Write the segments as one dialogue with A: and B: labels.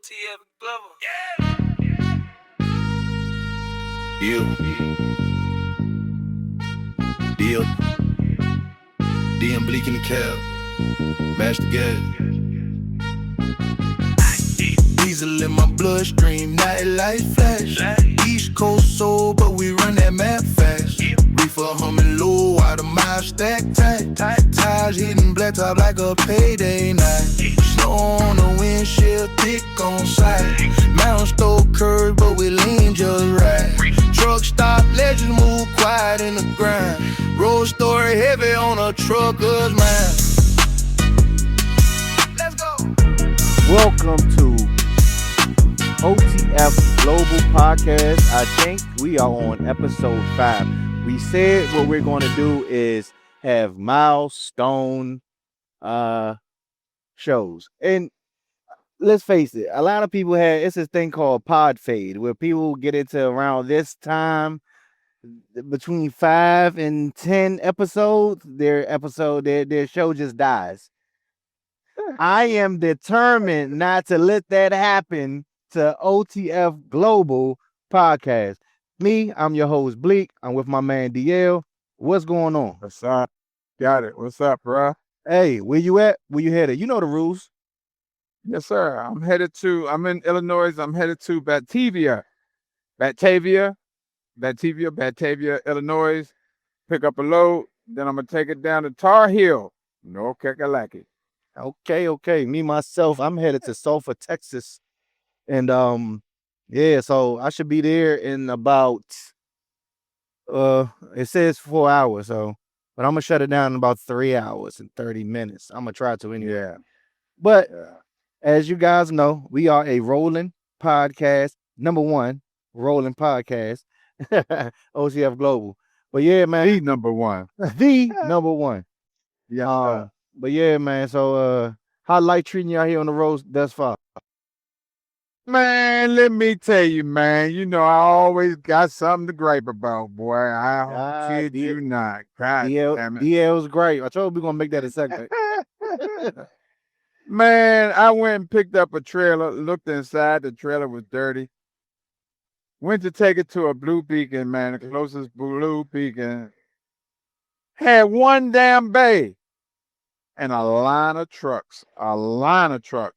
A: OTF Glover.
B: Yeah. Deal. DM Blek and DL. Match together. Diesel in my bloodstream, nightlight flash. East Coast soul, but we run that map fast. Reefer humming low while the miles stack tight. Tires hitting black top like a payday night. Snow on the windshield, thick on sight. Mountain stove curves, but we lean just right. Truck stop, legends move quiet in the grind. Road story heavy on a trucker's mind. Let's go.
C: Welcome to OTF Global Podcast. I think we are on episode 5. We said what we're going to do is have milestone shows. And let's face it, a lot of people it's this thing called pod fade, where people get into around this time, between 5 and 10 episodes, their show just dies. I am determined not to let that happen to OTF Global Podcast. I'm your host, Blek. I'm with my man, DL. What's going on?
D: What's up? Got it. What's up, bro?
C: Hey, where you at? Where you headed? You know the rules.
D: Yes, sir. I'm in Illinois. I'm headed to Batavia, Illinois. Pick up a load. Then I'm going to take it down to Tar Heel, North Kakalaki.
C: Okay. Me, myself, I'm headed to Sulphur, Texas. And, so I should be there in about, it says 4 hours. But I'm going to shut it down in about 3 hours and 30 minutes. I'm going to try to anyway.
D: Yeah.
C: But as you guys know, we are a rolling podcast, number one rolling podcast, OTF Global. But yeah, man.
D: The number one.
C: The number one.
D: Yeah.
C: But yeah, man. So how life treating you out here on the road thus far?
D: Man, let me tell you, man. You know, I always got something to gripe about, boy. I kid you not. God damn it.
C: DL's great. I told you we're going to make that a segment.
D: Man, I went and picked up a trailer, looked inside. The trailer was dirty. Went to take it to a blue beacon, man, the closest blue beacon. Had one damn bay and a line of trucks,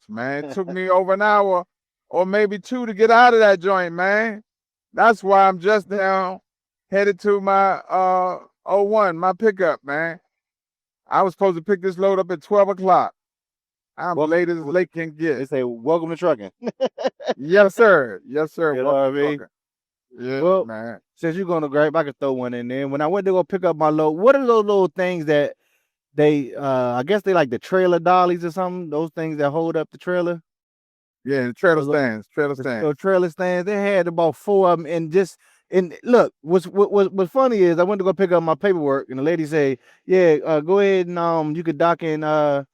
D: man. It took me over an hour or maybe 2 to get out of that joint, man. That's why I'm just now headed to my 01, my pickup, man. I was supposed to pick this load up at 12 o'clock. I'm late as late can get.
C: They say, welcome to trucking.
D: Yes, sir. You know
C: what I mean?
D: Yeah,
C: well,
D: man.
C: Since you're going to grab, I could throw one in there. When I went to go pick up my load, what are those little things that they, I guess they like the trailer dollies or something? Those things that hold up the trailer?
D: Yeah, the trailer stands.
C: Trailer stands. They had about 4 of them. And look, what's funny is I went to go pick up my paperwork, and the lady say, "Yeah, go ahead and you could dock in your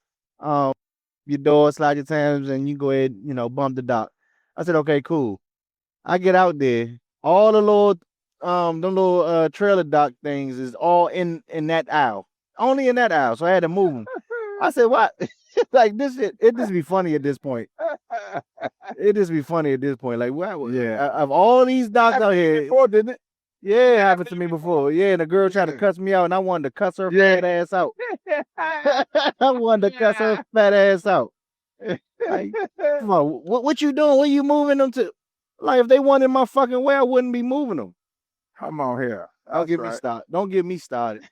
C: door, slide your tams, and you go ahead, bump the dock." I said, "Okay, cool." I get out there, all the little them little trailer dock things is all in that aisle, only in that aisle. So I had to move them. I said, "What?" Like this shit, it just be funny at this point. Like, what?
D: Yeah.
C: Of all these docks out here,
D: Before, didn't it?
C: Yeah, it happened to me before. Yeah, and the girl tried to cuss me out, and I wanted to cuss her fat ass out. I wanted to cuss her fat ass out. Like, come on, what you doing? Where you moving them to? Like, if they wanted my fucking way, I wouldn't be moving them.
D: Come on here.
C: Don't get me started.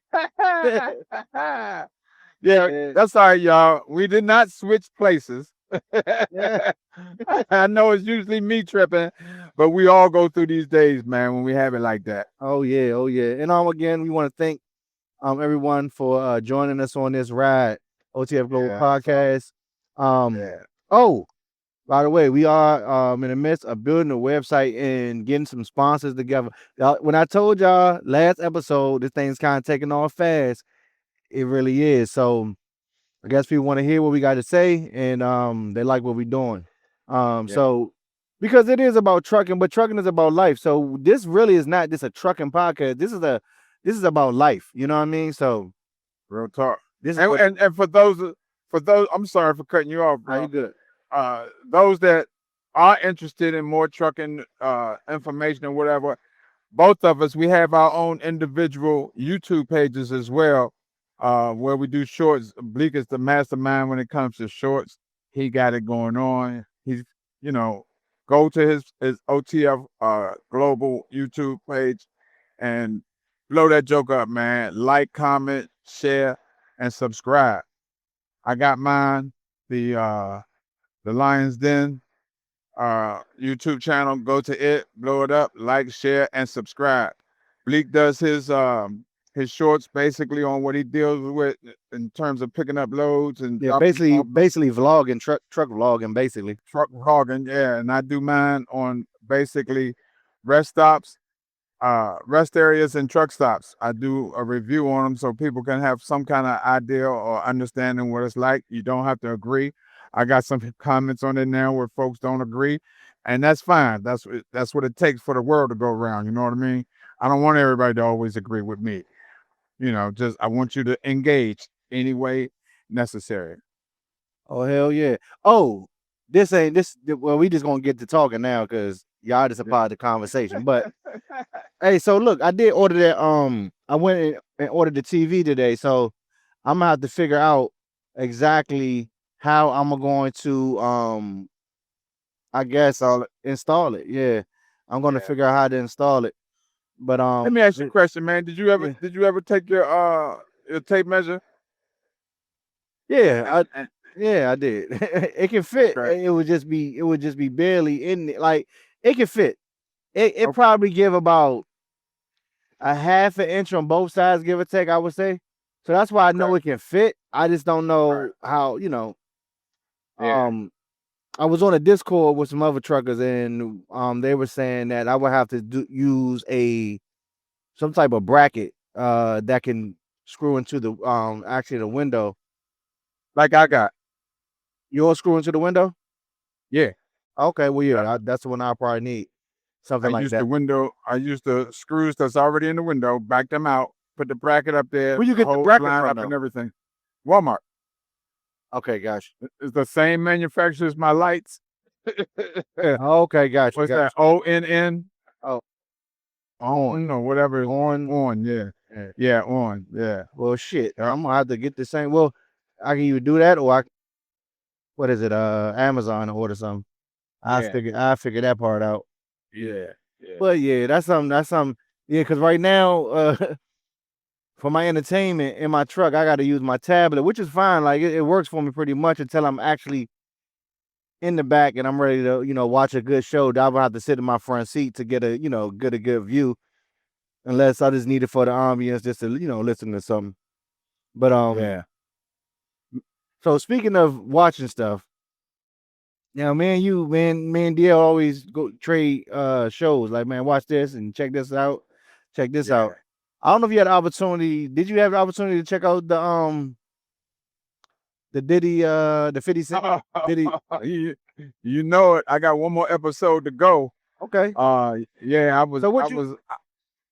D: Yeah, that's all right, y'all. We did not switch places. I know it's usually me tripping, but we all go through these days, man, when we have it like that.
C: Oh yeah. And again, we want to thank everyone for joining us on this ride, OTF Global Podcast. Oh, by the way, we are in the midst of building a website and getting some sponsors together. When I told y'all last episode, this thing's kind of taking off fast. It really is. So I guess people want to hear what we got to say, and they like what we're doing. So because it is about trucking, but trucking is about life. So this really is not just a trucking podcast. This is about life. You know what I mean? So
D: real talk.
C: And
D: for those, I'm sorry for cutting you off, bro.
C: You good?
D: Those that are interested in more trucking information or whatever, both of us, we have our own individual YouTube pages as well, where we do shorts. Bleak is the mastermind when it comes to shorts. He got it going on. He's, go to his OTF global YouTube page and blow that joke up, man. Like, comment, share, and subscribe. I got mine, the Lions Den YouTube channel. Go to it, blow it up, like, share, and subscribe. Bleak does his shorts basically on what he deals with in terms of picking up loads and
C: basically vlogging, truck vlogging, basically.
D: Truck vlogging, yeah. And I do mine on basically rest stops, rest areas and truck stops. I do a review on them so people can have some kind of idea or understanding what it's like. You don't have to agree. I got some comments on it now where folks don't agree, and that's fine. That's what it takes for the world to go around. You know what I mean? I don't want everybody to always agree with me. Just I want you to engage any way necessary.
C: Oh, hell yeah. Oh, well, we just gonna get to talking now because y'all just a part of the conversation. But hey, so look, I did order that. I went and ordered the TV today, so I'm gonna have to figure out exactly how I'm going to I guess I'll install it. Yeah. I'm gonna figure out how to install it. But
D: let me ask you a question, man. Did you ever take your tape measure?
C: Yeah, I did. It can fit. It would just be barely in it. Like it can fit. It probably give about a half an inch on both sides, give or take, I would say. So that's why I know it can fit. I just don't know how, I was on a Discord with some other truckers and they were saying that I would have to use some type of bracket that can screw into the actually the window.
D: Like I got.
C: Yours screw into the window?
D: Yeah.
C: Okay, well, yeah, that's the one I probably need. Something like that.
D: I used the screws that's already in the window, back them out, put the bracket up there.
C: Where you get the bracket
D: line
C: from,
D: up
C: though?
D: and everything. Walmart.
C: Okay, gosh.
D: It's the same manufacturer as my lights.
C: Okay, gotcha.
D: What's that? ONN?
C: Oh.
D: On or whatever. On, yeah. Yeah, on, yeah.
C: Well, shit. I'm gonna have to get the same. Well, I can either do that or what is it? Amazon order something. I figure that part out.
D: Yeah.
C: But yeah, that's something. Yeah, because right now, for my entertainment in my truck, I got to use my tablet, which is fine. Like it works for me pretty much until I'm actually in the back and I'm ready to, watch a good show. I would have to sit in my front seat to get a good view, unless I just need it for the ambience, just to, listen to something. But
D: yeah.
C: So speaking of watching stuff, now, me and DL always go trade shows. Like, man, watch this and check this out. Check this out. I don't know if you had the opportunity. Did you have the opportunity to check out the Diddy, the 50 Cent Diddy?
D: You know it. I got one more episode to go.
C: Okay.
D: Yeah, I was.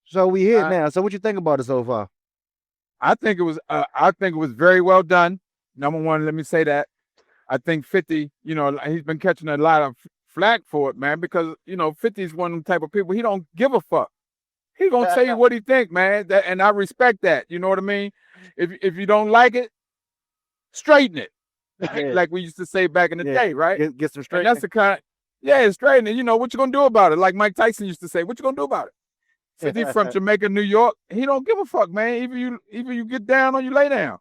C: So we hit now. So what you think about it so far?
D: I think it was very well done. Number one, let me say that. I think 50, he's been catching a lot of flack for it, man, because 50 is one of the type of people, he don't give a fuck. He gonna tell you what he think, man. And I respect that. You know what I mean? If you don't like it, straighten it. Yeah. Like we used to say back in the day, right?
C: Get some straight.
D: That's the kind. Straighten it. What you gonna do about it? Like Mike Tyson used to say, what you gonna do about it? 50 from Jamaica, New York, he don't give a fuck, man. Either you get down or you lay down.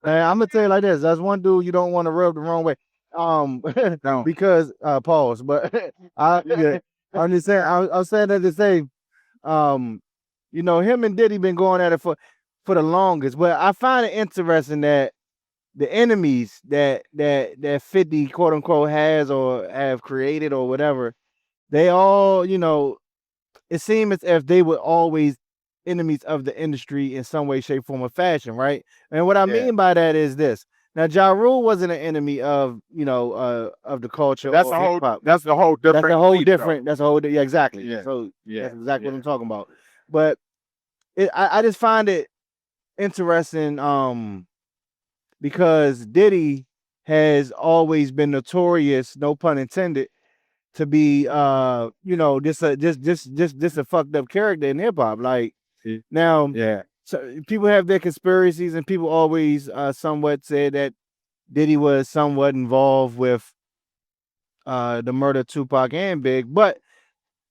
C: Man, I'm gonna tell you like this. That's one dude you don't want to rub the wrong way. Because pause. But I'm just saying. I'm saying that to say, him and Diddy been going at it for the longest. But I find it interesting that the enemies that 50 quote unquote has or have created or whatever, they all, it seems as if they were always enemies of the industry in some way, shape, form, or fashion, right? And what I mean by that is this. Now, Ja Rule wasn't an enemy of, of the culture.
D: That's a whole different. That's a whole
C: different. That's a whole. Yeah, exactly. Yeah. So that's exactly what I'm talking about. But I just find it interesting, because Diddy has always been notorious, no pun intended, to be just a fucked up character in hip hop. Like now, so people have their conspiracies, and people always somewhat say that Diddy was somewhat involved with the murder of Tupac and Big, but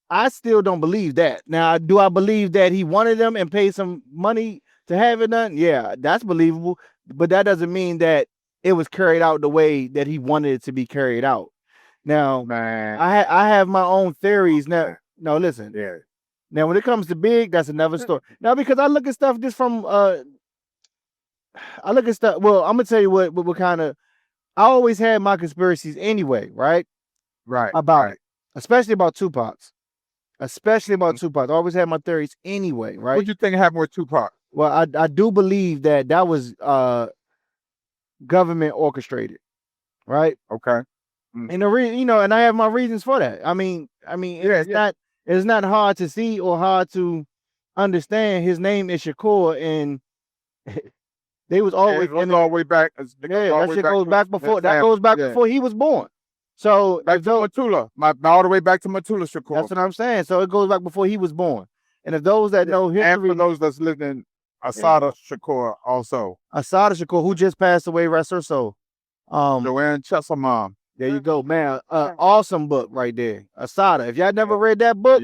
C: I still don't believe that. Now, do I believe that he wanted them and paid some money to have it done? Yeah, that's believable, but that doesn't mean that it was carried out the way that he wanted it to be carried out. Now,
D: Man.
C: I have my own theories. Now, no, listen.
D: Yeah.
C: Now, when it comes to Big, that's another story. Now, because I look at stuff just from I look at stuff. Well, I'm gonna tell you what kind of. I always had my conspiracies anyway, right?
D: Right.
C: About it, especially about Tupac's. Especially about Tupac. I always had my theories anyway, right?
D: What do you think happened with Tupac?
C: Well, I do believe that was government orchestrated, right?
D: Okay.
C: And and I have my reasons for that. I mean, it's not hard to see or hard to understand. His name is Shakur, and they was always
D: all the way back.
C: That shit goes back before. That goes back before he was born. So
D: back to Matula, all the way back to Matula Shakur.
C: That's what I'm saying. So it goes back before he was born. And if those that know history,
D: and for those that's living, Assata Shakur also.
C: Assata Shakur, who just passed away, rest her soul.
D: Joanne Chesamam.
C: There you go, man. Awesome book right there. Assata. If y'all never read that book,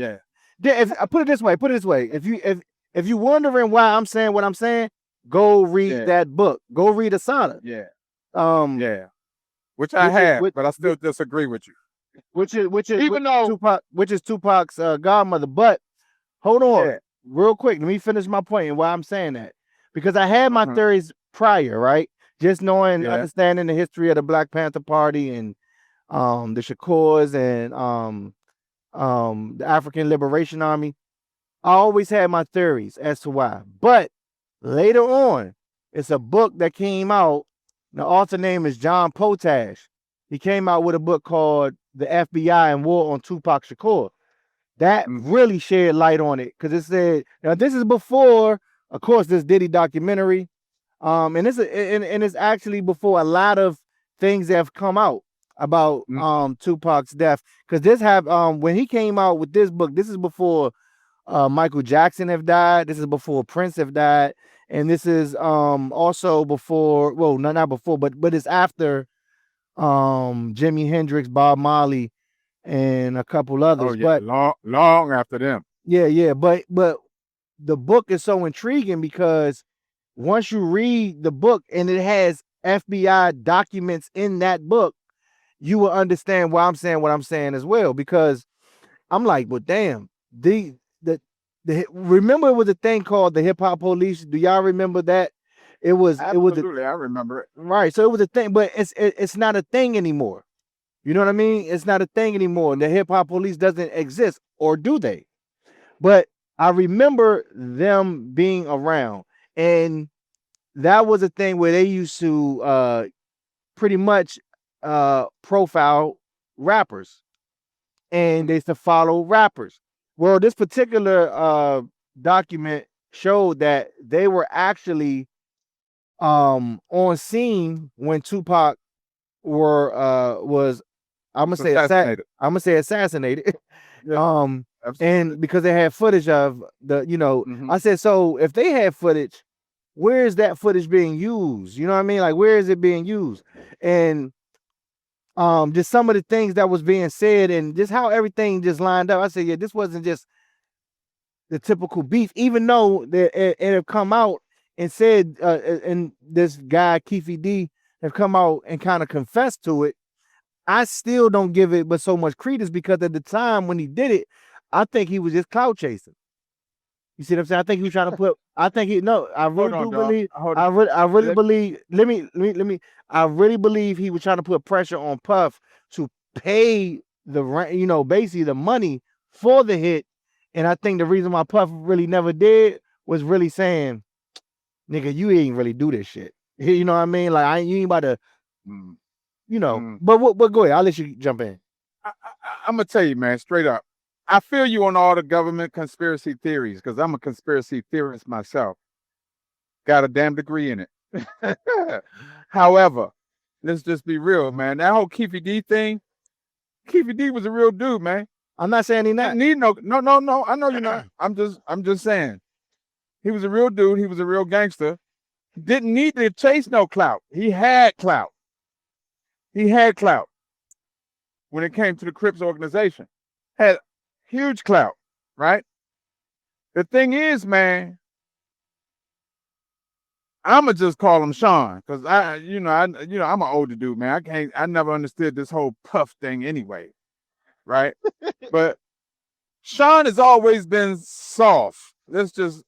C: if I put it this way, if you wondering why I'm saying what I'm saying, go read that book. Go read Assata.
D: Which I have, but I still disagree with you.
C: Which is Tupac's godmother. But hold on, real quick. Let me finish my point and why I'm saying that. Because I had my theories prior, right? Just knowing, understanding the history of the Black Panther Party and the Shakurs and the African Liberation Army. I always had my theories as to why. But later on, it's a book that came out. The author name is John Potash. He came out with a book called The FBI and War on Tupac Shakur. That really shed light on it because it said, now this is before, of course, this Diddy documentary, and it's actually before a lot of things that have come out about Tupac's death. Because this when he came out with this book, this is before Michael Jackson have died. This is before Prince have died. And this is also before, well, not before, but it's after Jimi Hendrix, Bob Marley, and a couple others.
D: Oh, yeah, but long after them.
C: Yeah. But the book is so intriguing because once you read the book and it has FBI documents in that book, you will understand why I'm saying what I'm saying as well. Because I'm like, well, damn, remember it was a thing called the Hip Hop Police. Do y'all remember that?
D: Absolutely, I remember it.
C: Right. So it was a thing, but it's not a thing anymore. You know what I mean? It's not a thing anymore. The Hip Hop Police doesn't exist, or do they? But I remember them being around, and that was a thing where they used to pretty much profile rappers, and they used to follow rappers. Well, this particular document showed that they were actually on scene when Tupac was I'm gonna say assassinated. And because they had footage of the I said, so if they had footage, where is that footage being used? You know what I mean? Like, where is it being used? And just some of the things that was being said and just how everything just lined up. I said, yeah, this wasn't just the typical beef, even though it have come out and said, and this guy, Keefe D, have come out and kind of confessed to it. I still don't give it but so much credence because at the time when he did it, I think he was just clout chasing. You see what I'm saying? I think he was trying to put. I really believe. Let me. I really believe he was trying to put pressure on Puff to pay the rent. Basically the money for the hit. And I think the reason why Puff really never did was really saying, "Nigga, you ain't really do this shit." You know what I mean? Like you ain't about to. But go ahead. I'll let you jump in.
D: I'm gonna tell you, man, straight up. I feel you on all the government conspiracy theories because I'm a conspiracy theorist myself. Got a damn degree in it. However, let's just be real, man. That whole Keefe D thing, Keefy D was a real dude, man.
C: I'm not saying he not.
D: Didn't need no. I know you're not. I'm just saying. He was a real dude. He was a real gangster. Didn't need to chase no clout. He had clout. He had clout when it came to the Crips organization. Had huge clout, right? The thing is, man, I'ma just call him Sean, because I'm an older dude, man. I never understood this whole Puff thing anyway, right? But Sean has always been soft. Let's just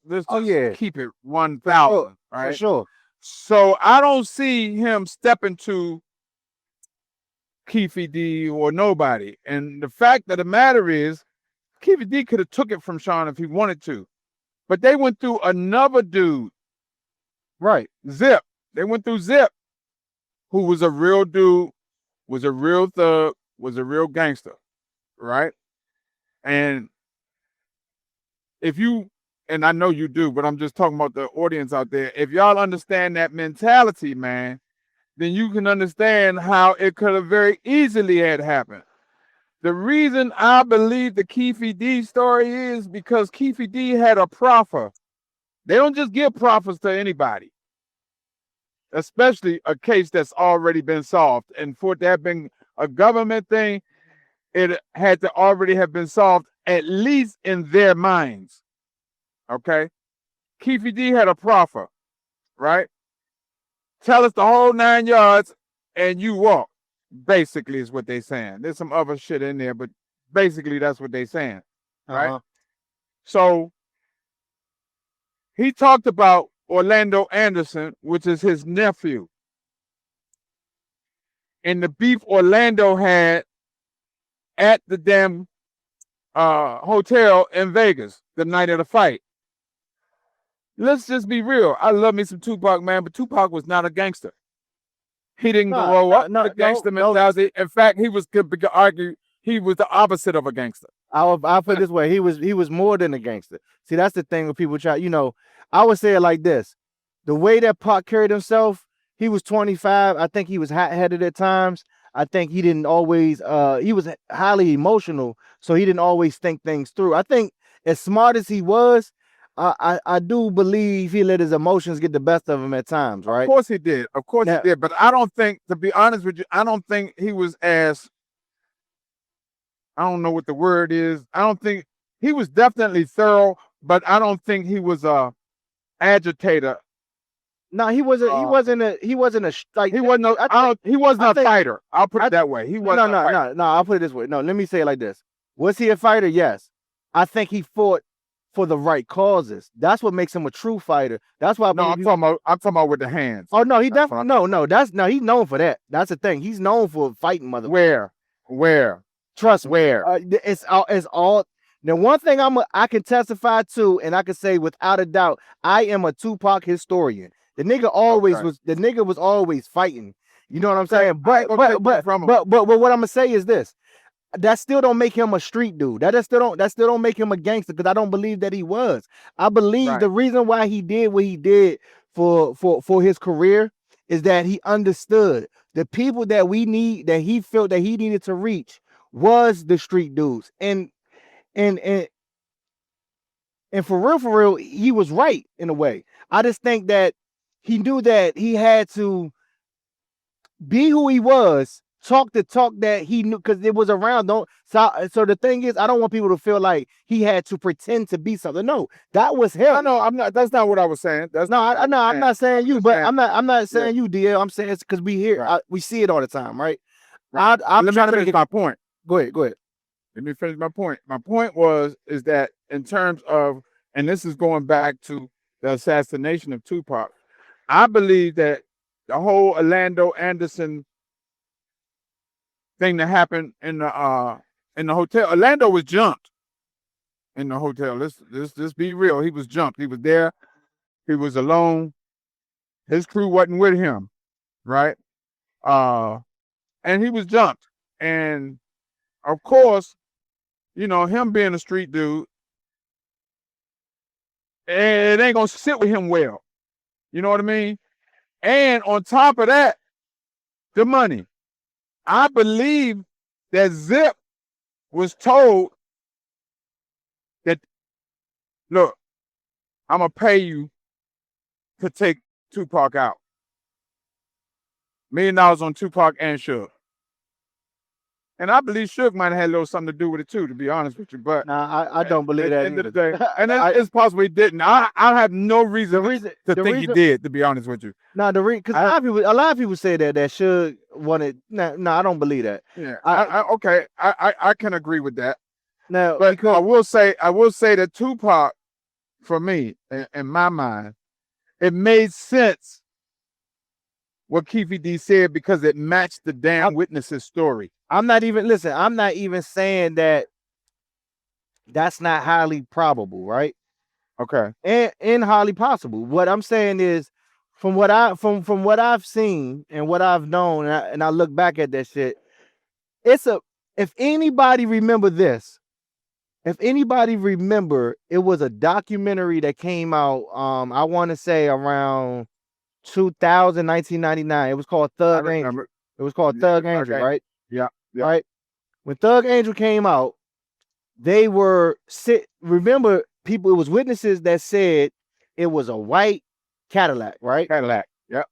D: keep it 1,000, right?
C: For sure.
D: So I don't see him stepping to Keefy D or nobody. And the fact of the matter is, Keefy D could have took it from Sean if he wanted to. But they went through another dude.
C: Right.
D: Zip. They went through Zip, who was a real dude, was a real thug, was a real gangster, right? And if you, and I know you do, but I'm just talking about the audience out there, if y'all understand that mentality, man, then you can understand how it could have very easily had happened. The reason I believe the Keefy D story is because Keefy D had a proffer. They don't just give proffers to anybody, especially a case that's already been solved. And for it to have been a government thing, it had to already have been solved, at least in their minds. Okay? Keefy D had a proffer, right? Tell us the whole 9 yards and you walk, basically is what they're saying. There's some other shit in there, but basically that's what they're saying, right?
C: Uh-huh.
D: So he talked about Orlando Anderson, which is his nephew, and the beef Orlando had at the damn hotel in Vegas the night of the fight. Let's just be real. I love me some Tupac, man, but Tupac was not a gangster. He didn't grow up with a gangster mentality. In fact, he could argue he was the opposite of a gangster.
C: I'll put it this way: he was more than a gangster. See, that's the thing when people try. I would say it like this: the way that Pac carried himself, he was 25. I think he was hot-headed at times. I think he didn't always. He was highly emotional, so he didn't always think things through. I think as smart as he was, I do believe he let his emotions get the best of him at times, right?
D: Of course he did. Of course he did. But I don't think, to be honest with you, I don't think he was as, I don't know what the word is. I don't think he was definitely thorough, but I don't think he was a agitator.
C: No, he wasn't. He wasn't a. He wasn't a like.
D: He wasn't. He wasn't a fighter. I'll put it that way. He wasn't.
C: No. I'll put it this way. No, let me say it like this. Was he a fighter? Yes. I think he fought for the right causes. That's what makes him a true fighter. That's why.
D: I'm talking about with the hands.
C: Oh no, he definitely no. He's known for that. That's the thing. He's known for fighting motherfuckers.
D: Where?
C: Trust me. Where? It's all. Now, one thing I can testify to, and I can say without a doubt, I am a Tupac historian. The nigga always was. The nigga was always fighting. You know what I'm saying? But what I'm gonna say is this: that still don't make him a street dude. That still don't make him a gangster, because I don't believe that he was. I believe the reason why he did what he did for his career is that he understood the people that he felt that he needed to reach was the street dudes. And for real, he was right in a way. I just think that he knew that he had to be who he was, talk the talk that he knew, because it was around. So the thing is, I don't want people to feel like he had to pretend to be something. No, that was him.
D: I know, I'm not. That's not what I was saying.
C: I'm not saying you, but I'm not saying you, DL. I'm saying it's because we hear, we see it all the time, right?
D: Let me finish my point.
C: Go ahead.
D: Let me finish my point. My point is that in terms of, and this is going back to the assassination of Tupac, I believe that the whole Orlando Anderson thing that happened in the hotel, Orlando was jumped in the hotel. Let's be real. He was jumped. He was there. He was alone. His crew wasn't with him, right? And he was jumped. And of course, him being a street dude, it ain't gonna sit with him well. You know what I mean? And on top of that, the money. I believe that Zip was told that, look, I'm going to pay you to take Tupac out. $1 million on Tupac and Suge. And I believe Suge might have had a little something to do with it too, to be honest with you. But
C: nah, I don't believe that.
D: At the end of the day, and it's possible he didn't. I have no reason to think he did, to be honest with you.
C: No, because a lot of people say that Suge wanted. No, I don't believe that.
D: Yeah, I can agree with that.
C: Now,
D: but I will say that Tupac, for me, in my mind, it made sense what Keefe D said because it matched the damn witness's story.
C: I'm not even saying that that's not highly probable, right?
D: Okay.
C: And highly possible. What I'm saying is, from what I've seen and what I've known, and I look back at that shit, if anybody remember this, it was a documentary that came out, I want to say around 1999. It was called Thug Angel. It was called Thug Angel, right?
D: Yeah.
C: Right. When Thug Angel came out, they were remember, people, it was witnesses that said it was a white Cadillac, right?
D: Cadillac. Yep.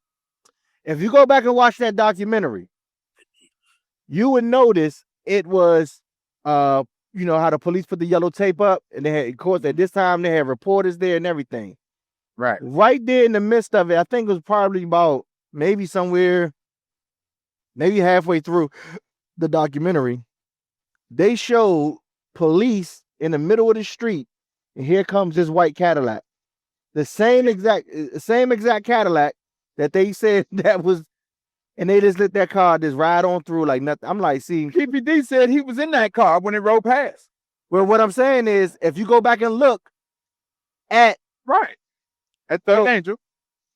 C: If you go back and watch that documentary, you would notice it was how the police put the yellow tape up, and they had, of course, at this time they had reporters there and everything.
D: Right.
C: Right there in the midst of it, I think it was probably about maybe halfway through the documentary, they showed police in the middle of the street, and here comes this white Cadillac. The same exact Cadillac that they said that was, and they just let that car just ride on through like nothing. I'm like, see,
D: PPD said he was in that car when it rode past.
C: Well, what I'm saying is, if you go back and look at
D: Thug Angel.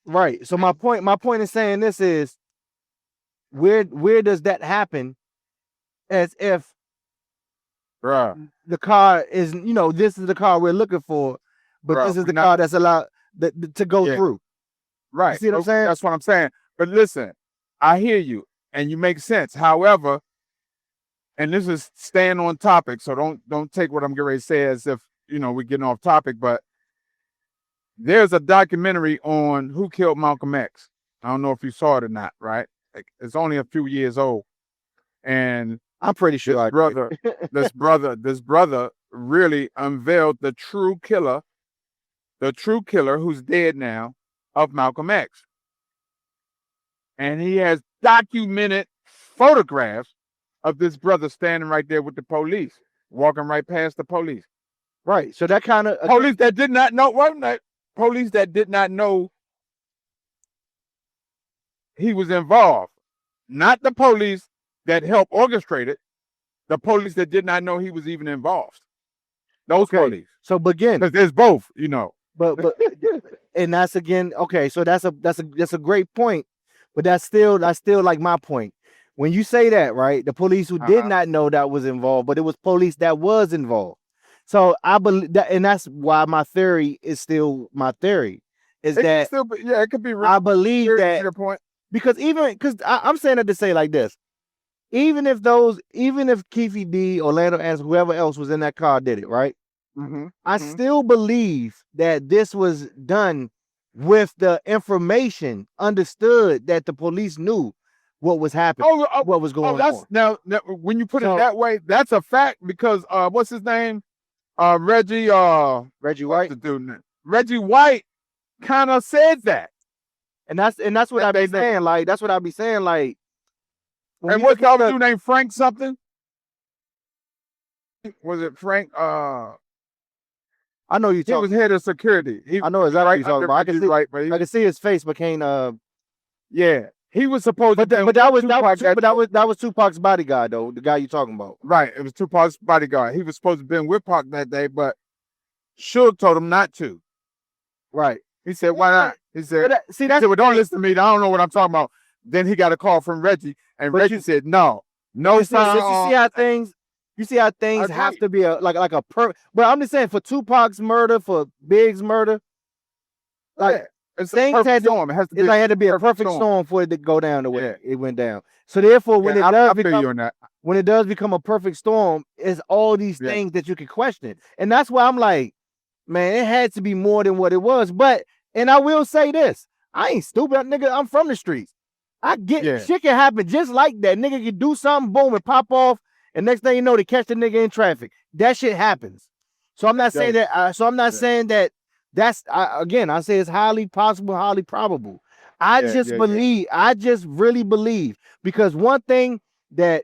C: Right. So my point in saying this is, where does that happen? As if the car is, this is the car we're looking for, but this is the car that's allowed to go through.
D: Right.
C: You see what I'm saying?
D: That's what I'm saying. But listen, I hear you, and you make sense. However, and this is staying on topic, so don't take what I'm getting ready to say as if we're getting off topic. But there's a documentary on who killed Malcolm X. I don't know if you saw it or not. Right? It's only a few years old, and
C: I'm pretty sure
D: this brother really unveiled the true killer who's dead now of Malcolm X. And he has documented photographs of this brother standing right there with the police, walking right past the police.
C: Right. So that kind of
D: police that did not know police that did not know he was involved. Not the police that helped orchestrate it, the police that did not know he was even involved. Those police.
C: So begin.
D: Because there's both,
C: But and that's again, okay, so that's a great point. But that's still like my point. When you say that, right, the police who did not know that was involved, but it was police that was involved. So I believe that, and that's why my theory is still my theory. Is that
D: it could be real.
C: I believe that
D: your point.
C: Because I'm saying that to say like this. Even if Keefe D, Orlando Anderson, whoever else was in that car did it, right? I still believe that this was done with the information, understood that the police knew what was happening, what was going on.
D: Now, when you put it that way, that's a fact because what's his name? Reggie
C: White.
D: The dude, Reggie White kind of said that.
C: And that's what I be saying. Like, that's what I be saying. Like,
D: and what's the other dude named Frank something? Was it Frank?
C: I know you.
D: He was head of security.
C: I know exactly what you're talking about. I can see his face, but can't.
D: Yeah, he was supposed to.
C: But that was Tupac's bodyguard, though. The guy you talking about.
D: Right, it was Tupac's bodyguard. He was supposed to have been with Pac that day, but Suge told him not to.
C: Right.
D: He said, "Why not?" He said, "Well, don't listen to me. I don't know what I'm talking about." Then he got a call from Reggie, and Reggie said, "No,
C: you see how things have to be like a But I'm just saying, for Tupac's murder, for Big's murder, like
D: it's things had storm. It has
C: to be a perfect storm for it to go down the way it went down. So therefore, when when it does become a perfect storm, it's all these things that you can question. And that's why I'm like, man, it had to be more than what it was. But, and I will say this, I ain't stupid, nigga. I'm from the streets. I get shit can happen just like that. Nigga can do something, boom, and pop off, and next thing you know, they catch the nigga in traffic. That shit happens. So I'm not saying that. So I'm not saying that. That's again. I say it's highly possible, highly probable. I just believe. I just really believe, because one thing that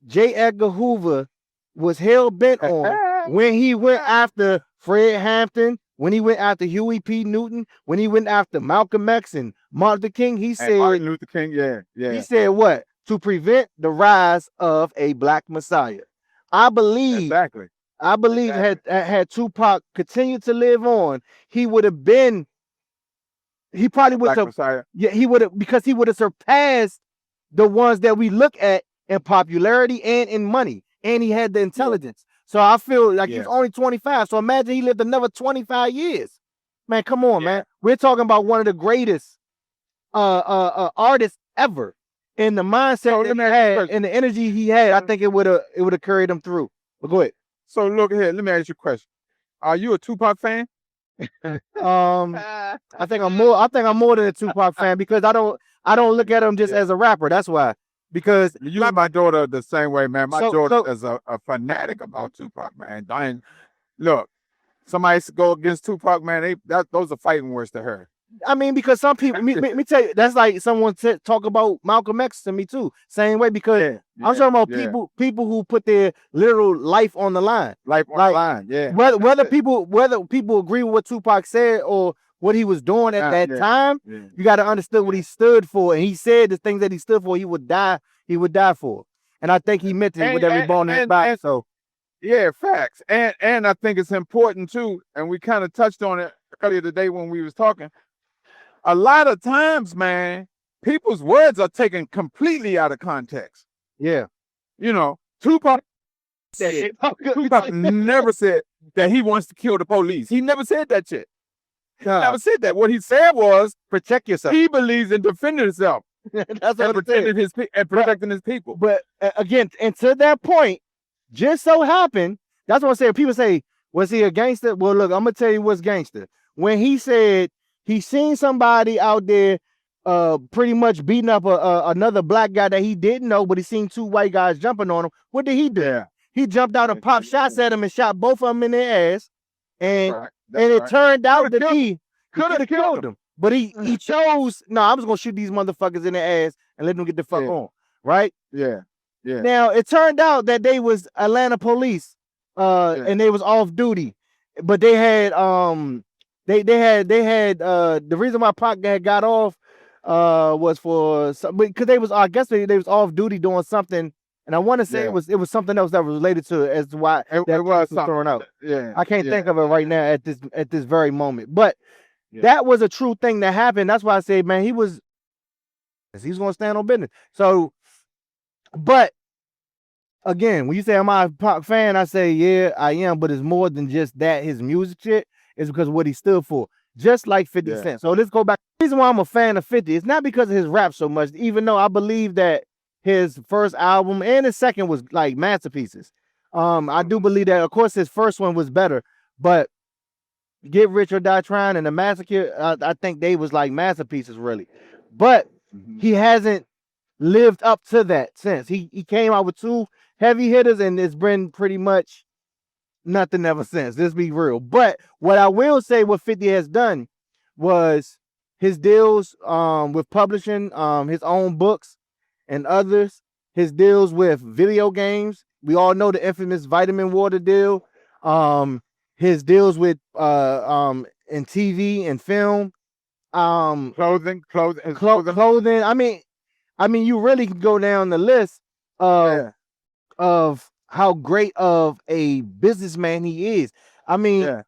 C: J. Edgar Hoover was hell bent on when he went after Fred Hampton, when he went after Huey P. Newton, when he went after Malcolm X and Martin Luther King, he said,
D: Martin Luther King,
C: he said what? To prevent the rise of a black messiah. I believe, had Tupac continued to live on, he would have been, he probably would have, he would have, because he would have surpassed the ones that we look at in popularity and in money, and he had the intelligence. So I feel like he's only 25. So imagine he lived another 25 years. Man, come on, man. We're talking about one of the greatest artists ever. And the mindset that he had and the energy he had, I think it would have carried him through. But go ahead.
D: So look here, let me ask you a question. Are you a Tupac fan?
C: I think I'm more than a Tupac fan, because I don't look at him just as a rapper. That's why. Because
D: you and my daughter the same way, man. My daughter is a fanatic about Tupac, man. Look, somebody go against Tupac, man. Those are fighting words to her.
C: I mean, because some people, me tell you, that's like someone talk about Malcolm X to me too. Same way, because I'm talking about people who put their literal life on the line. Whether people agree with what Tupac said or what he was doing at that time, you got to understand what he stood for. And he said the things that he stood for, he would die for. And I think he meant it with every bone in his body. So
D: yeah, facts. And I think it's important too, and we kind of touched on it earlier today when we was talking. A lot of times, man, people's words are taken completely out of context.
C: Yeah.
D: You know, Tupac never said that he wants to kill the police. He never said that shit. He never said that. What he said was,
C: protect yourself.
D: He believes in defending himself.
C: That's
D: and protecting his people.
C: But again, and to that point, just so happened, that's what I'm saying. People say, was he a gangster? Well, look, I'm going to tell you what's gangster. When he said he seen somebody out there pretty much beating up another black guy that he didn't know, but he seen two white guys jumping on him. What did he do?
D: Yeah.
C: He jumped out and popped shots at him and shot both of them in their ass. And it turned out that he could have killed them. But he chose, no, I'm just going to shoot these motherfuckers in the ass and let them get the fuck on. Right?
D: Yeah. Yeah.
C: Now, it turned out that they was Atlanta police and they was off duty. But they had the reason why Pac had got off was for because they was, I guess they was off duty doing something, and I want to say it was something else that was related to it as to why that was thrown out.
D: Yeah,
C: I can't think of it right now at this very moment, but that was a true thing that happened. That's why I say, man, he's gonna stand on business. So, but again, when you say am I a Pac fan, I say yeah, I am, but it's more than just that. His music shit is because of what he stood for, just like 50 Cent. So let's go back. The reason why I'm a fan of 50 is not because of his rap so much, even though I believe that his first album and his second was like masterpieces. I do believe that, of course, his first one was better, but Get Rich or Die Trying and The Massacre, I think they was like masterpieces, really. But he hasn't lived up to that since. He came out with two heavy hitters, and it's been pretty much nothing ever since. Let's be real. But what I will say, what 50 has done was his deals with publishing his own books and others, his deals with video games. We all know the infamous Vitamin Water deal. His deals with in TV and film.
D: Clothing.
C: I mean, you really can go down the list of how great of a businessman he is. I mean,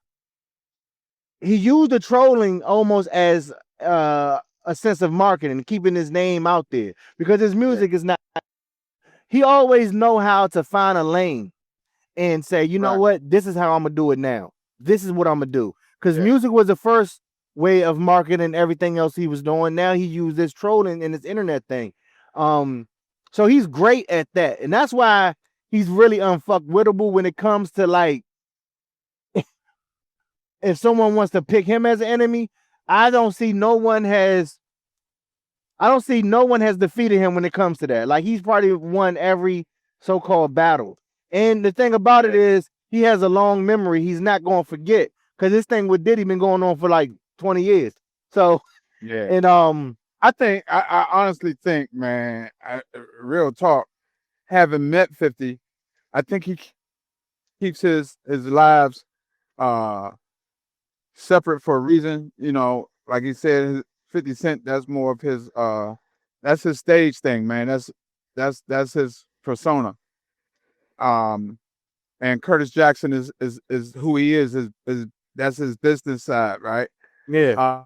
C: he used the trolling almost as a sense of marketing, keeping his name out there, because his music is not. He always know how to find a lane and say, you know what, this is how I'm gonna do it now. This is what I'm gonna do. Because music was the first way of marketing everything else he was doing. Now he used this trolling and this internet thing. So he's great at that. And that's why he's really unfuckwittable when it comes to like if someone wants to pick him as an enemy. I don't see no one has defeated him when it comes to that. Like he's probably won every so-called battle. And the thing about it is he has a long memory. He's not going to forget because this thing with Diddy been going on for like 20 years. So
D: Yeah.
C: and
D: I honestly think, man, real talk, having met 50, I think he keeps his lives separate for a reason. You know, like he said, 50 Cent, that's more of his that's his stage thing, man. That's his persona. And Curtis Jackson is who he is that's his business side, right?
C: yeah.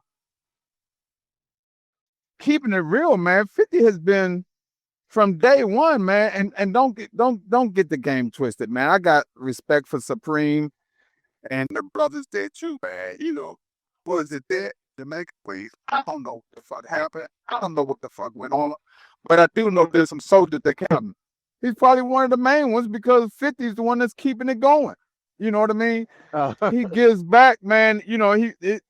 D: Keeping it real, man, 50 has been from day one, man, and don't get the game twisted, man. I got respect for Supreme and the brothers did too, man. You know, was it there? Jamaica, please. I don't know what the fuck happened. I don't know what the fuck went on. But I do know there's some soldiers that came. He's probably one of the main ones because 50 is the one that's keeping it going. You know what I mean? He gives back, man. You know, his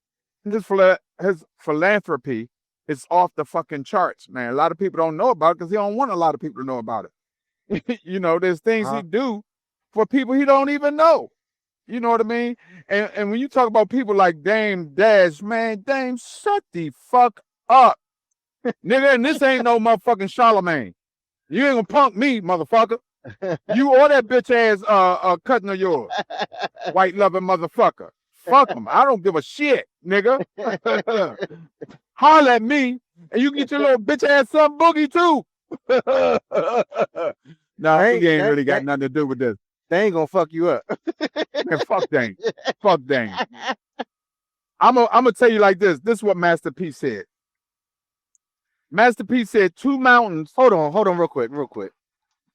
D: philanthropy is off the fucking charts, man. A lot of people don't know about it because he don't want a lot of people to know about it. You know, there's things he do for people he don't even know. You know what I mean? And when you talk about people like Dame Dash, man, Dame, shut the fuck up. Nigga, and this ain't no motherfucking Charlemagne. You ain't gonna punk me, motherfucker. You or that bitch ass cousin of yours. White loving motherfucker. Fuck him. I don't give a shit, nigga. Holler at me, and you get your little bitch ass son Boogie too. Nah, he ain't really got nothing to do with this.
C: They ain't gonna fuck you up.
D: Man, fuck Dame. Fuck Dame. I'm gonna tell you like this. This is what Master P said. Master P said 2 mountains.
C: Hold on, real quick.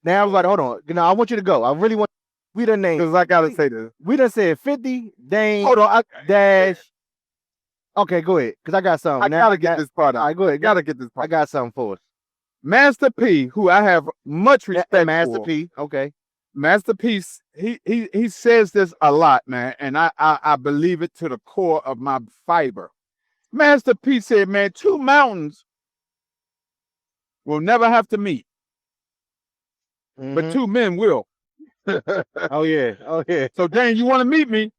C: Now everybody, hold on. Now I want you to go. I really want we done named
D: because I gotta say this.
C: We done said 50, Dame,
D: hold on,
C: Dash. Okay, go ahead. Because I got something.
D: I gotta get this part out.
C: All right, go ahead.
D: Gotta get this part.
C: I got something for us.
D: Master P, who I have much respect
C: Master
D: for.
C: P, okay.
D: Master P, he says this a lot, man, and I believe it to the core of my fiber. Master P said, man, 2 mountains will never have to meet, but 2 men will.
C: Oh yeah.
D: So Dan, you want to meet me?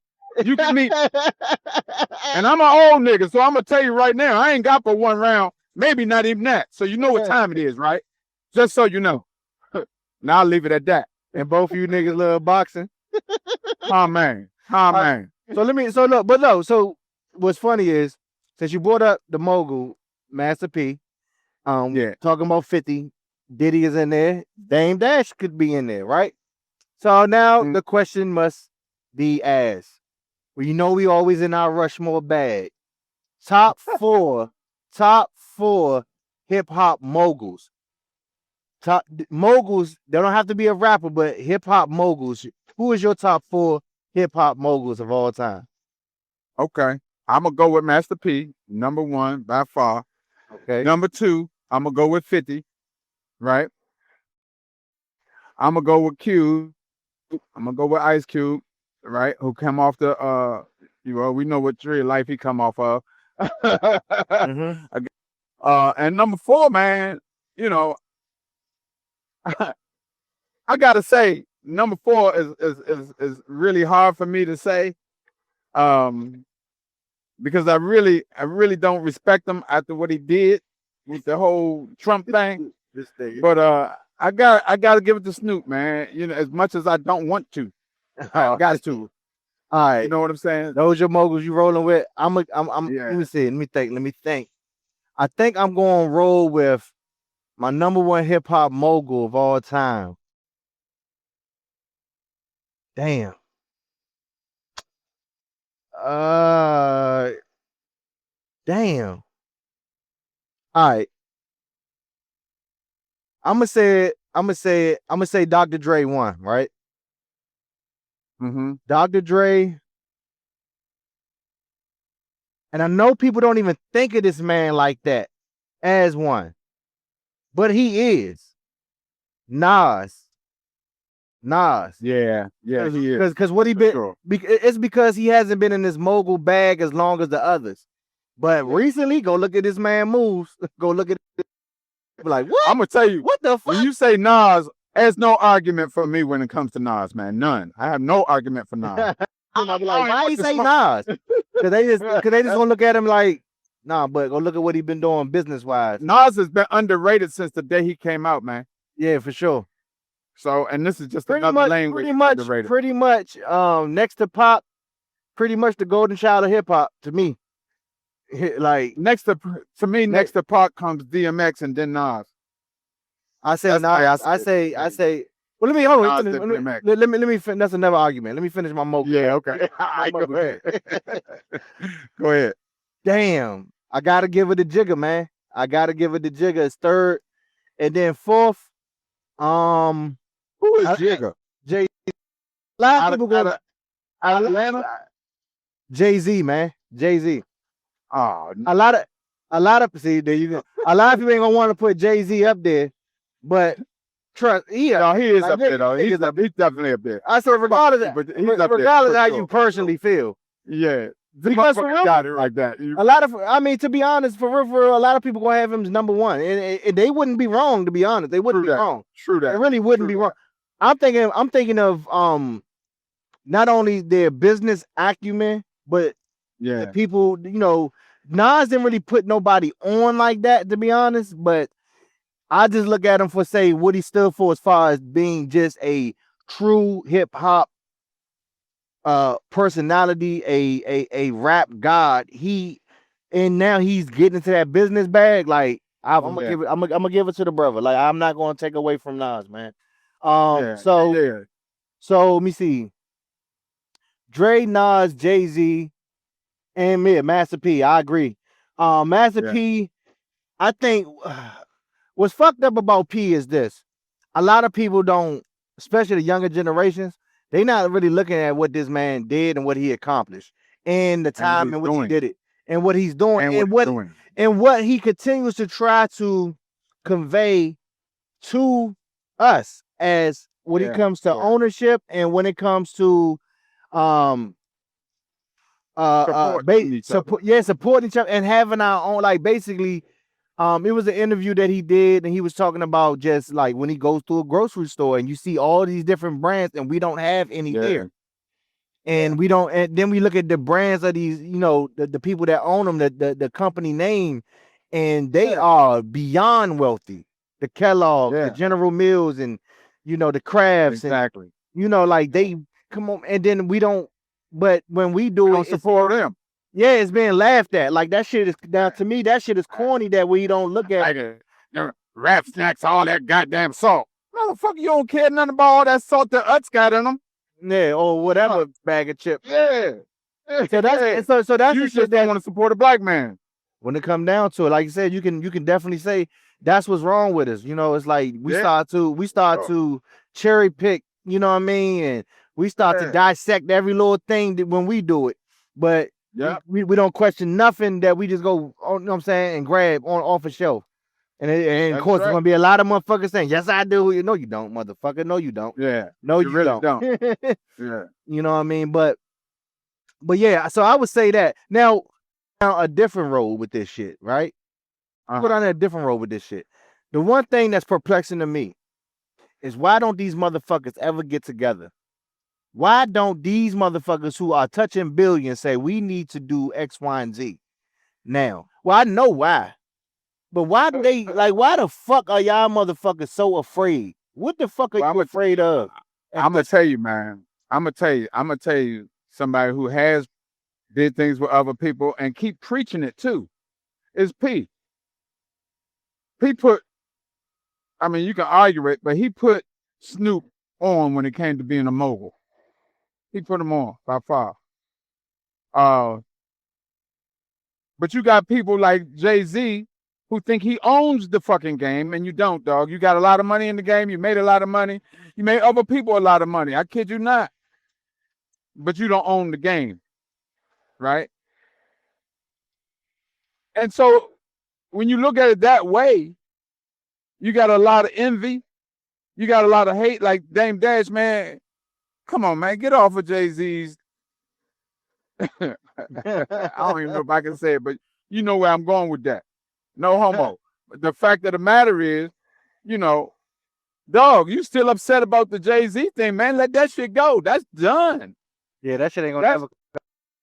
D: You can meet. And I'm an old nigga, so I'm gonna tell you right now, I ain't got but 1 round, maybe not even that. So you know what time it is, right? Just so you know. Now I'll leave it at that.
C: And both of you niggas love boxing.
D: Oh man.
C: So what's funny is, since you brought up the mogul, Master P, talking about 50, Diddy is in there, Dame Dash could be in there, right? So now the question must be asked. Well, you know we always in our Rushmore bag. Top 4 hip-hop moguls. Top moguls, they don't have to be a rapper, but hip-hop moguls. Who is your top 4 hip-hop moguls of all time?
D: Okay. I'm going to go with Master P, number 1 by far.
C: Okay.
D: Number 2, I'm going to go with 50, right? I'm going to go with Q. I'm going to go with Ice Cube, right? Who come off the, we know what tree of life he come off of. And number 4, man, you know, I got to say, number 4 is really hard for me to say. Because I really don't respect him after what he did with the whole Trump thing. But I gotta give it to Snoop, man. You know, as much as I don't want to, I got to.
C: All right,
D: you know what I'm saying?
C: Those your moguls you rolling with. I'm.
D: Yeah.
C: Let me see. Let me think. I think I'm going to roll with my number 1 hip hop mogul of all time. Damn. Damn. All right. I'm gonna say Dr. Dre won, right? Dr. Dre. And I know people don't even think of this man like that as one, but he is. Nas.
D: Yeah, he is.
C: Because what he
D: for
C: been,
D: sure.
C: it's because he hasn't been in this mogul bag as long as the others. But recently, go look at this man moves. Go look at it. Like, what?
D: I'm gonna tell you,
C: What the
D: when
C: fuck?
D: you say Nas, there's no argument for me when it comes to Nas, man. None. I have no argument for Nas.
C: I'll be like, why he
D: the
C: say
D: smoke.
C: Nas? Because they just gonna look at him like, nah, but go look at what he been doing business wise.
D: Nas has been underrated since the day he came out, man.
C: Yeah, for sure.
D: So, and this is just
C: Pretty
D: another
C: much,
D: lane where
C: pretty
D: he's
C: much,
D: underrated.
C: pretty much. Next to Pop, pretty much the golden child of hip hop to me. Like
D: Next to me, next to Pac comes DMX and then Nas.
C: I say,
D: That's
C: Nas.
D: why
C: I say. Well, let me hold on.
D: Nas,
C: Let me. That's another argument. Let me finish my mogul.
D: Yeah, okay. Go ahead. Go ahead.
C: Damn, I gotta give it to Jigga, man. I gotta give it to Jigga as third, and then fourth.
D: Who is Jigga?
C: Jay. A lot of people go
D: out of Atlanta.
C: Jay-Z, man. Jay-Z.
D: Oh,
C: A lot of see there you go. A lot of people ain't gonna want to put Jay-Z up there, but trust he
D: is
C: like,
D: up there though. He's definitely up there.
C: I said regardless of how you personally feel.
D: Yeah.
C: Because for real,
D: got it like that.
C: I mean, to be honest, for real, a lot of people gonna have him as number one, and they wouldn't be wrong. To be honest, they wouldn't be wrong.
D: True that.
C: They really wouldn't be wrong. I'm thinking of not only their business acumen, but the people. You know, Nas didn't really put nobody on like that, to be honest. But I just look at him for say what he stood for as far as being just a true hip hop personality, a rap god. And now he's getting into that business bag. Like I'm gonna give it to the brother. Like I'm not gonna take away from Nas, man. So let me see. Dre, Nas, Jay-Z, and me, Master P. I agree. Master P, I think what's fucked up about P is this. A lot of people don't, especially the younger generations, they not really looking at what this man did and what he accomplished and the time in which he did it and what he's doing and what he continues to try to convey to us as when it comes to ownership and when it comes to supporting each other and having our own, like basically it was an interview that he did and he was talking about just like when he goes to a grocery store and you see all these different brands and we don't have any there. And we don't, and then we look at the brands of these, you know, the people that own them, the company name, and they are beyond wealthy. The Kellogg, the General Mills, and you know, the Crafts, and you know, like they come on, and then we don't. But when we do it,
D: support them.
C: Yeah, it's being laughed at. Like that shit is now to me. That shit is corny. That we don't look at
D: rap snacks, all that goddamn salt. Motherfucker, you don't care nothing about all that salt that Utz got in them.
C: Yeah, or whatever bag of chips.
D: Yeah.
C: So that's so that's
D: you just don't want to support a black man.
C: When it come down to it, like you said, you can definitely say that's what's wrong with us. You know, it's like we start to cherry pick. You know what I mean? And we start to dissect every little thing when we do it. But we don't question nothing that we just go, you know what I'm saying, and grab off a shelf. And of course, there's gonna be a lot of motherfuckers saying, "Yes, I do." No, you don't, motherfucker. No, you don't.
D: Yeah.
C: No, you
D: really
C: don't.
D: Yeah.
C: You know what I mean? But yeah. So I would say that now a different road with this shit, right? Put on a different road with this shit. The one thing that's perplexing to me is why don't these motherfuckers ever get together? Why don't these motherfuckers who are touching billions say we need to do X, Y, and Z now? Well, I know why. But why do they why the fuck are y'all motherfuckers so afraid? What the fuck are you afraid of?
D: I'm gonna tell you, man. I'm gonna tell you somebody who has did things with other people and keep preaching it too. Is P. P put, I mean, you can argue it, but he put Snoop on when it came to being a mogul. He put him on by far. But you got people like Jay-Z who think he owns the fucking game, and you don't, dog. You got a lot of money in the game. You made a lot of money. You made other people a lot of money. I kid you not. But you don't own the game, right? And so when you look at it that way, you got a lot of envy You got a lot of hate, like Dame Dash, man. Come on, man, get off of Jay-Z's. I don't even know if I can say it, but you know where I'm going with that. No homo. But the fact of the matter is, you know, dog, you still upset about the Jay-Z thing, man. Let that shit go. That's done.
C: Yeah, that shit ain't gonna ever.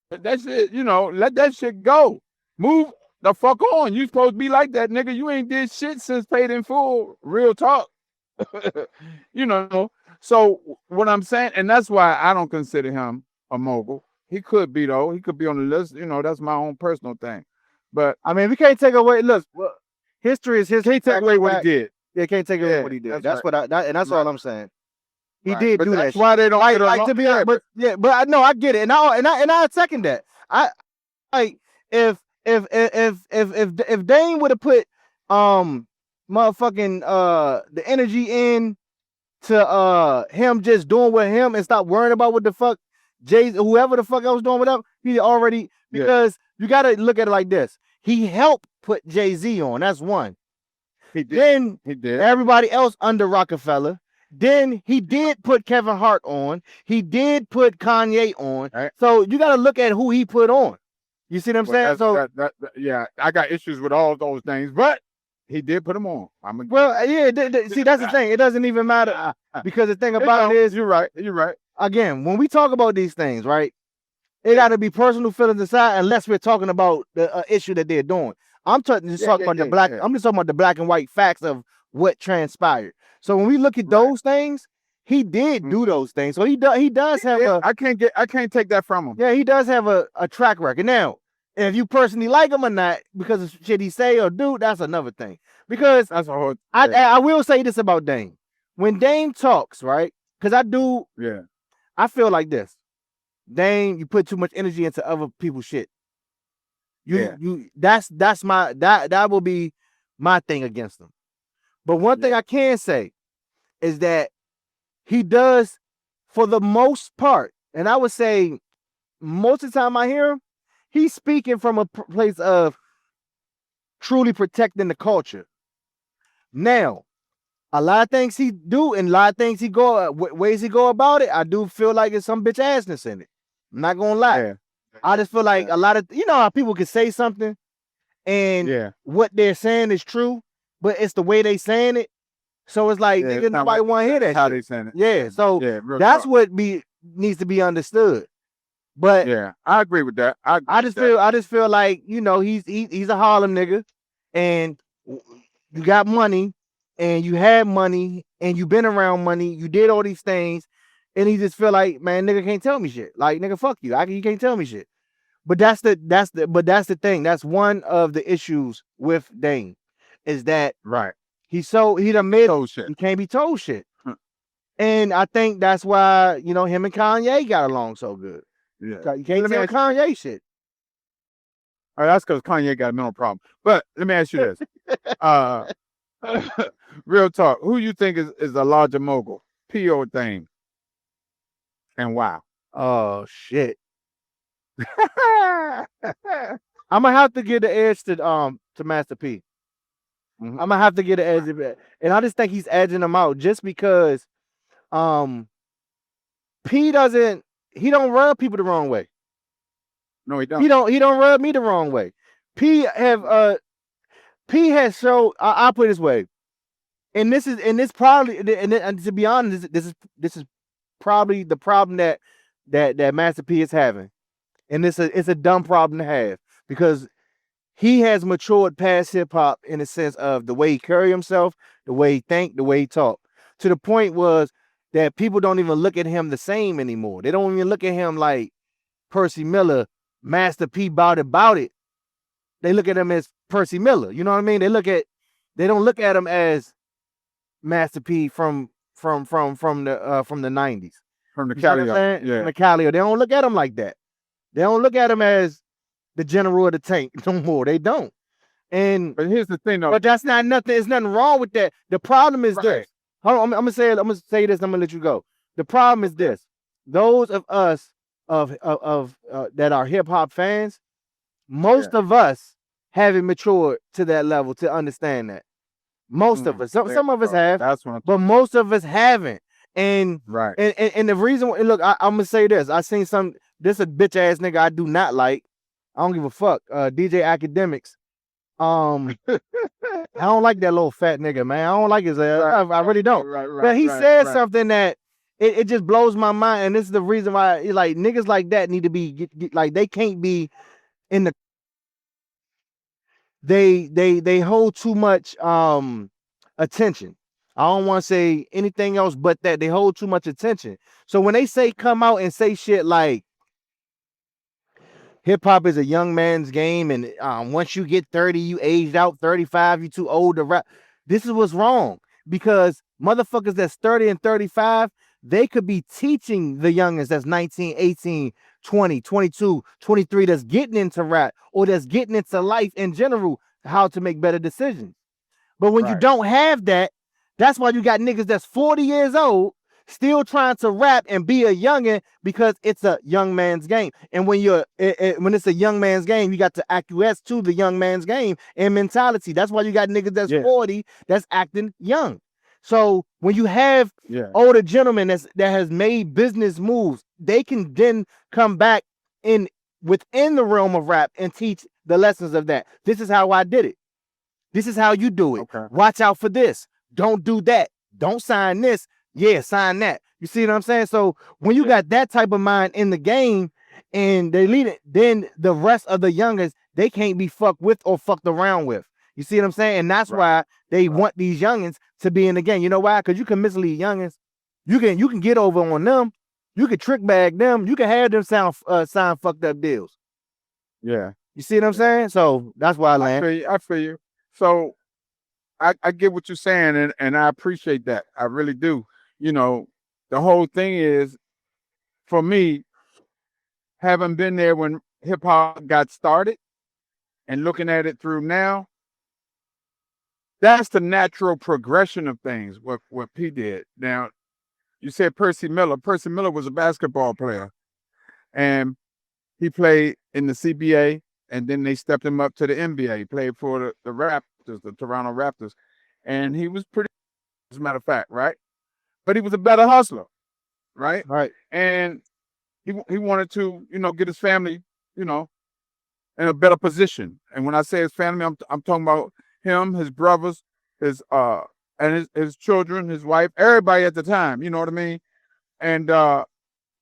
D: That shit, you know, let that shit go. Move the fuck on. You supposed to be like that, nigga. You ain't did shit since Paid in Full. Real talk. You know. So what I'm saying, and that's why I don't consider him a mogul. He could be though. He could be on the list. You know, that's my own personal thing. But
C: I mean, we can't take away. Look, history is history.
D: Can't take away what he did.
C: Yeah, can't take away what he did. That's
D: right.
C: what and that's all I'm saying. He
D: Right.
C: did
D: But
C: do
D: that's
C: that.
D: why they don't
C: Like to be honest, but yeah, but I know I get it, and I second that. I like if Dane would have put motherfucking the energy in to him just doing with him and stop worrying about what the fuck whoever the fuck I was doing whatever, he already, because you gotta look at it like this. He helped put Jay-Z on. That's one.
D: He did.
C: Then
D: He did.
C: everybody else under Rockefeller. Then he did put Kevin Hart on. He did put Kanye on.
D: Right.
C: So you got to look at who he put on. You see what I'm saying? So
D: yeah, I got issues with all those things, but he did put them on.
C: Well, yeah. See, that's the thing. It doesn't even matter because the thing about it is,
D: you're right. You're right.
C: Again, when we talk about these things, right? It got to be personal feelings aside, unless we're talking about the issue that they're doing. I'm talking about the black. I'm just talking about the black and white facts of what transpired. So when we look at those things, he did do those things. So he does have
D: I can't take that from him.
C: Yeah, he does have a track record. Now, if you personally like him or not because of shit he say or do, that's another thing. Because
D: that's a whole.
C: I will say this about Dame. When Dame talks, right? Because I feel like this. Dame, you put too much energy into other people's shit. That will be my thing against him. But one thing I can say is that he does, for the most part, and I would say most of the time I hear him, he's speaking from a place of truly protecting the culture. Now, a lot of things he do and a lot of things ways he go about it, I do feel like it's some bitch assness in it. I'm not gonna lie.
D: Yeah.
C: I just feel like a lot of, you know how people can say something and what they're saying is true, but it's the way they saying it. So it's like, nigga, nobody want to hear that.
D: How
C: shit.
D: they saying it?
C: Yeah. So that's what needs to be understood. But
D: yeah, I agree with that.
C: I just feel like, you know, he's a Harlem nigga, and you got money, and you had money, and you been around money. You did all these things, and he just feel like, man, nigga can't tell me shit. Like, nigga, fuck you. You can't tell me shit. But that's the thing. That's one of the issues with Dame, is that he done made shit. He can't be told shit. And I think that's why, you know, him and Kanye got along so good.
D: Yeah.
C: You can't tell Kanye shit.
D: All right, that's because Kanye got a mental problem. But let me ask you this. Real talk. Who you think is a larger mogul? P or Dame? And why?
C: Oh shit. I'm gonna have to give the edge to Master P. I'm gonna have to get an edge of it. And I just think he's edging him out just because P don't rub people the wrong way.
D: No, he don't.
C: He don't rub me the wrong way. P has showed, I'll put it this way. And this probably, and to be honest, this is probably the problem that Master P is having. And it's a dumb problem to have, because he has matured past hip hop in the sense of the way he carry himself, the way he think, the way he talk. To the point was that people don't even look at him the same anymore. They don't even look at him like Percy Miller, Master P, bout it. They look at him as Percy Miller. You know what I mean? They don't look at him as Master P from the 90s.
D: From the Cali. Yeah.
C: From the Cali. They don't look at him like that. They don't look at him as the general of the tank no more. They don't. But
D: here's the thing, though.
C: But that's not nothing. There's nothing wrong with that. The problem is this. Hold on, I'm gonna say this. I'm gonna let you go. The problem is this. Those of us that are hip hop fans, most of us haven't matured to that level to understand that. Most of us. Some of us have,
D: That's what
C: but most of us haven't. And
D: right.
C: And the reason, look, I'm gonna say this. I seen this a bitch ass nigga I do not like. I don't give a fuck. DJ Academics. I don't like that little fat nigga, man. I don't like his ass. I really don't. But he said something that it just blows my mind, and this is the reason why, like, niggas like that need to be like, they can't be in the. They hold too much attention. I don't want to say anything else but that. They hold too much attention. So when they say come out and say shit like hip hop is a young man's game, and once you get 30, you aged out. 35, you too old to rap. This is what's wrong, because motherfuckers that's 30 and 35, they could be teaching the youngins that's 19, 18, 20, 22, 23 that's getting into rap or that's getting into life in general how to make better decisions. But when you don't have that, that's why you got niggas that's 40 years old still trying to rap and be a youngin, because it's a young man's game. And when when it's a young man's game, you got to acquiesce to the young man's game and mentality. That's why you got niggas that's 40 that's acting young. So when you have older gentlemen that has made business moves, they can then come back within the realm of rap and teach the lessons of that. This is how I did it. This is how you do it. Okay. Watch out for this. Don't do that. Don't sign this. Yeah, sign that. You see what I'm saying? So when you got that type of mind in the game and they lead it, then the rest of the youngers, they can't be fucked with or fucked around with. You see what I'm saying? And that's why they want these youngins to be in the game. You know why? Because you can mislead youngins. You can get over on them. You can trick bag them. You can have them sign fucked up deals.
D: Yeah.
C: You see what I'm saying? So that's why I land.
D: I feel you. So I get what you're saying, and I appreciate that. I really do. You know, the whole thing is, for me, having been there when hip hop got started and looking at it through now, that's the natural progression of things, what P did. Now, you said Percy Miller. Percy Miller was a basketball player, and he played in the CBA, and then they stepped him up to the NBA. He played for the Raptors, the Toronto Raptors, and he was pretty, as a matter of fact, right? But he was a better hustler, right?
C: Right.
D: And he wanted to, get his family, in a better position. And when I say his family, I'm talking about him, his brothers, and his children, his wife, everybody at the time. You know what I mean? And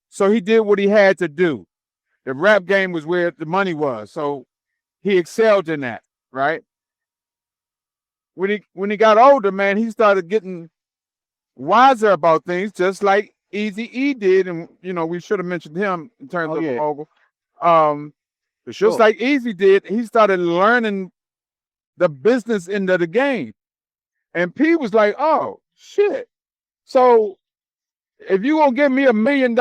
D: so he did what he had to do. The rap game was where the money was, so he excelled in that, right? When he got older, man, he started getting wiser about things, just like Eazy-E did, and we should have mentioned him in terms of mogul. Just like Eazy did, he started learning the business end of the game, and P was like, "Oh shit! So if you gonna give me $1 million, you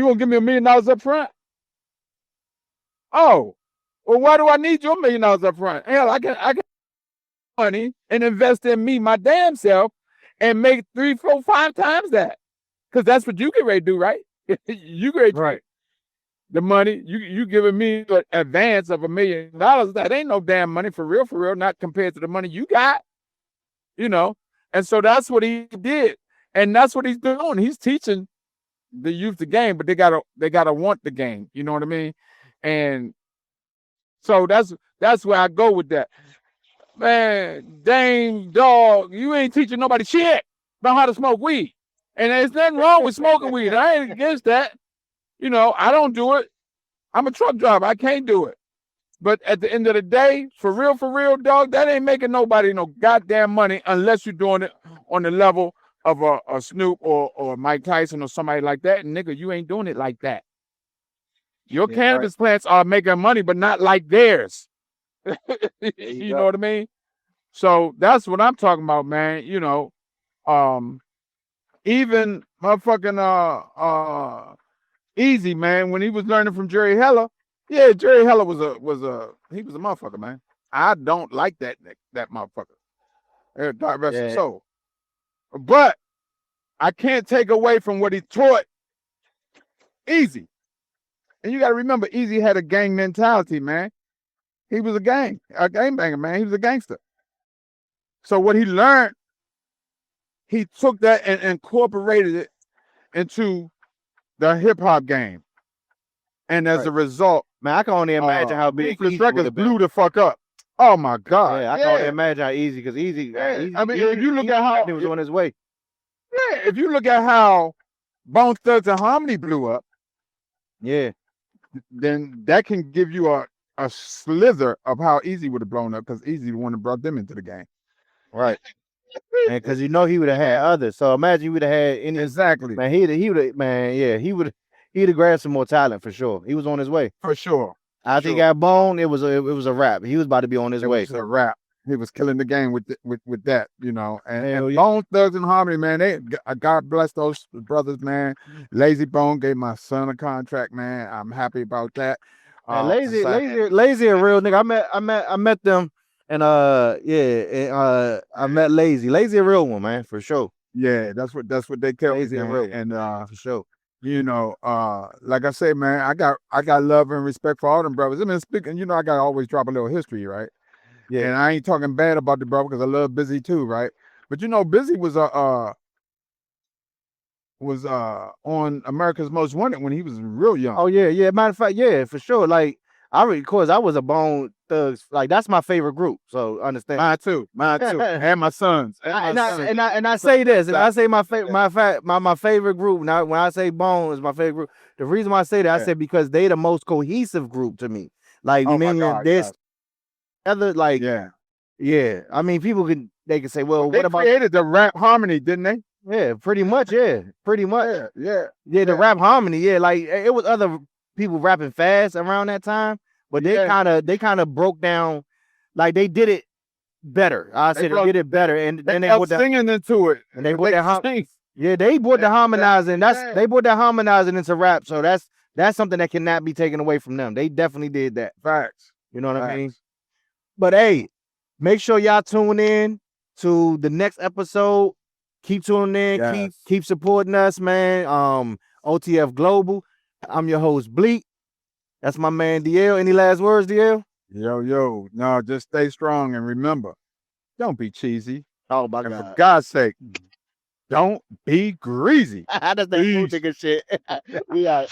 D: gonna give me $1 million up front? Oh, well, why do I need your $1 million up front? Hell, I can money and invest in me, my damn self, and make 3, 4, 5 times that. Because that's what you get ready to do, right? You get ready to the money, you giving me an advance of $1 million. That ain't no damn money for real, not compared to the money you got. And so that's what he did. And that's what he's doing. He's teaching the youth the game, but they gotta want the game. You know what I mean? And so that's where I go with that. Man, dang dog, you ain't teaching nobody shit about how to smoke weed. And there's nothing wrong with smoking weed. I ain't against that. I don't do it. I'm a truck driver. I can't do it. But at the end of the day, for real, dog, that ain't making nobody no goddamn money unless you're doing it on the level of a Snoop or Mike Tyson or somebody like that. And nigga, you ain't doing it like that. Your cannabis plants are making money, but not like theirs. You know what I mean? So that's what I'm talking about, man. Even motherfucking Easy, man, when he was learning from Jerry Heller, Jerry Heller was a motherfucker, man. I don't like that motherfucker. Dark rest his soul. But I can't take away from what he taught Easy. And you got to remember, Easy had a gang mentality, man. He was a gangbanger, man. He was a gangster. So what he learned, he took that and incorporated it into the hip hop game. And as a result,
C: man, I can only imagine how big
D: Ruthless Records blew the fuck up. Oh my God!
C: Yeah, I can only imagine how easy, because Easy.
D: I mean, if you look at how
C: he was on his way.
D: Yeah, if you look at how Bone Thugs and Harmony blew up,
C: yeah,
D: then that can give you a slither of how Easy would have blown up, because Easy the one that brought them into the game.
C: Right. And because he would have had others. So imagine you would have had any.
D: Exactly.
C: Man, he would man, yeah, he'd have grabbed some more talent for sure. He was on his way.
D: For sure.
C: After he got Bone, it was a wrap. He was about to be on his way.
D: It was a wrap. He was killing the game with that, you know. And Bone Thugs and Harmony, man, God bless those brothers, man. Lazy Bone gave my son a contract, man. I'm happy about that.
C: Lazy a real nigga. I met them, and I met Lazy. Lazy a real one, man, for sure.
D: Yeah, that's what they tell me, and
C: for sure.
D: You know, like I say, man, I got love and respect for all them brothers. I mean, speaking, you know, I gotta always drop a little history, right? Yeah. And I ain't talking bad about the brother, because I love Busy too, right? But you know, Busy was on America's Most Wanted when he was real young.
C: Oh yeah. Matter of fact, yeah, for sure. Like I was a Bone Thugs. Like that's my favorite group. So understand.
D: Mine too. And my sons.
C: And I say this, and I say my favorite group. Now, when I say Bone is my favorite group, the reason why I say that, I said because they the most cohesive group to me. Like this other, like yeah. I mean, people they can say, well, what about
D: created the rap harmony, didn't they?
C: Yeah, pretty much. Yeah, pretty much. Yeah. The rap harmony. Yeah, like it was other people rapping fast around that time, but they kind of broke down, like they did it better. I said they did it better, and then they put
D: singing into it,
C: and they put that they brought the harmonizing. They brought that harmonizing into rap. So that's something that cannot be taken away from them. They definitely did that.
D: Facts.
C: You know what I mean? But hey, make sure y'all tune in to the next episode. Keep tuning in. Keep supporting us, man. OTF Global. I'm your host, Blek. That's my man, DL. Any last words, DL?
D: Yo. No, just stay strong, and remember, don't be cheesy.
C: Oh, my God.
D: For God's sake, don't be greasy.
C: That's that food ticket shit. We out.